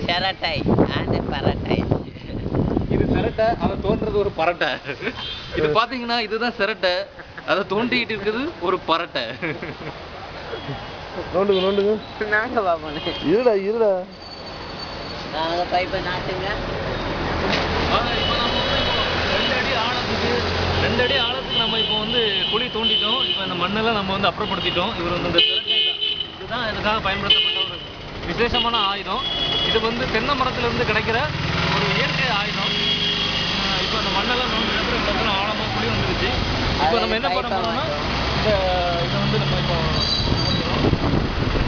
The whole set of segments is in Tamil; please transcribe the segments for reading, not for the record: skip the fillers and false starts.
செரட்டை அது பரட்டை. இது செரட்டை, அதை தோன்றது ஒரு பரட்டை. இது பாத்தீங்கன்னா இதுதான் செரட்டை, அதை தோண்டிட்டு இருக்குது ஒரு பரட்டை. நோண்டுங்க நோண்டுங்க. நாங்க பாப்போம். இருடா இருடா. நாங்க பைப்பை நாட்டுங்க. இப்போ நம்ம வந்து 2 அடி ஆழத்துக்கு நம்ம இப்போ வந்து குழி தோண்டிட்டோம். இப்போ இந்த மண்ணெல்லாம் நம்ம வந்து அப்புறப்படுத்திட்டோம். இவர் வந்து இந்த செரட்டை இதுதான் இதுக்காக பயன்படுத்தப்பட்ட ஒரு விசேஷமான ஆயுதம். இது வந்து தென்னை மரத்திலிருந்து கிடைக்கிற ஒரு இயற்கை ஆயுதம். இப்போ அந்த மண்ணெல்லாம் நோண்டி ஆழமாக குழி வந்துருச்சு. இப்போ நம்ம என்ன பண்ண போறோம்னா இதை வந்து நம்ம இப்போ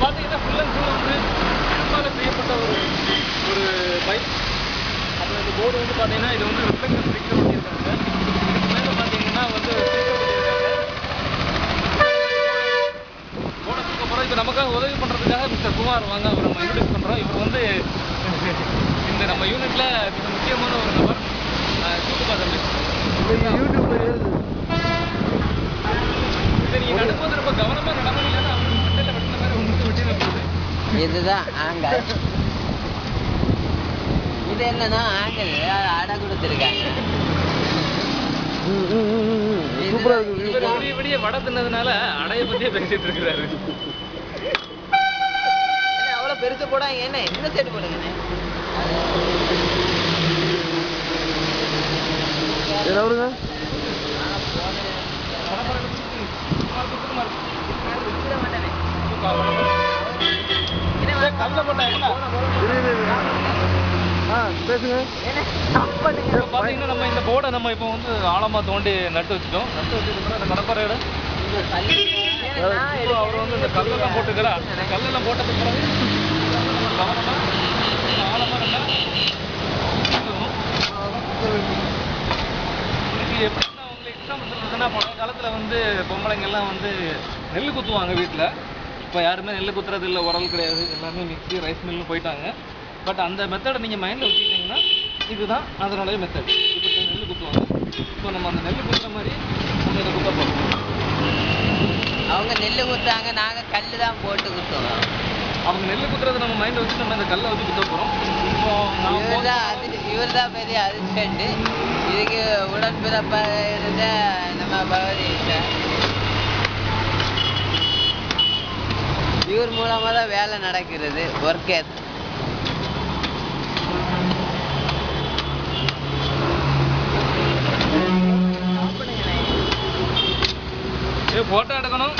பார்த்தீங்கன்னா ஃபுல் அண்ட் ஃபுல் வந்து இரும்பால் செய்யப்பட்ட ஒரு பைப். அப்புறம் இந்த போர்டு வந்து பார்த்தீங்கன்னா இது வந்து ரிஃப்ளெக்டர் ஸ்டிக்கர் பண்ணியிருக்காங்க. இதுக்கு மேலே பார்த்தீங்கன்னா வந்து போனதுக்கு அப்புறம் இப்போ நமக்காக உதவி பண்ணுறதுக்காக மிஸ்டர் குமார் வாங்க அவர் நம்ம இன்ட்ரடியூஸ் பண்ணுறோம். இவர் வந்து இந்த நம்ம யூனிட்ல மிக முக்கியமான ஒரு நபர். யூடியூப்ல ஏறுது. இதை நீங்கள் நடும்போது ரொம்ப கவனமாக நடந்தீங்கன்னா அவருக்கு மண்டையில் வெட்டின மாதிரி உங்களுக்கு வெட்டின போகுது. இதுதான் ஆங்கல். இது என்னன்னா ஆங்கல் அடை கொடுத்துருக்காங்க. சூப்பரா இருக்கு. இவர் விடிய வடை தின்னதுனால அடைய பத்தியே பேசிட்டு இருக்கிறாரு. அவ்வளோ பெருசு போடாங்க. என்ன இந்த சைடு போடுங்கண்ணே. என்ன விடுங்க. பேசுங்க. பாத்தீங்கன்னா நம்ம இந்த போர்டை நம்ம இப்போ வந்து ஆழமா தோண்டி நட்டு வச்சுட்டோம். நட்டு வச்சதுக்கு அந்த கடப்பாறையோட அவர் வந்து இந்த கல்லெல்லாம் போட்டுக்கிறார். இந்த கல்லெல்லாம் போட்டதுக்கு பிறகு கவனமா ஆழமா நல்லா எப்படின்னா உங்களுக்கு எக்ஸாம்பிள் சொல்றதுன்னா பழைய காலத்துல வந்து பொம்பளைங்கெல்லாம் வந்து நெல் குத்துவாங்க வீட்டுல. இப்போ யாருமே நெல் குத்துறது இல்லை, உரல் கிடையாது, எல்லாமே மிக்ஸி ரைஸ் மில்னு போயிட்டாங்க. பட் அந்த மெத்தடை நீங்கள் மைண்டில் வச்சுக்கிட்டிங்கன்னா இதுதான் அதனுடைய மெத்தட். இப்போ நெல் குத்துவாங்க. இப்போ நம்ம அந்த நெல் குத்துற மாதிரி நம்ம இதை குத்த போகிறோம். அவங்க நெல் குத்துறாங்க, நாங்கள் கல் தான் போட்டு குத்துவோம். அவங்க நெல் குத்துறது நம்ம மைண்டில் வச்சு நம்ம இந்த கல்லை வச்சு குத்த போகிறோம். இப்போ இவர் தான் பெரிய அசிஸ்டண்ட்டு. இதுக்கு உடன்பிறப்பாக இருந்த நம்ம பகவதி சார். இவர் மூலமாக தான் வேலை நடக்கிறது. ஒர்க்கர் போட்டோ எடுக்கணும்.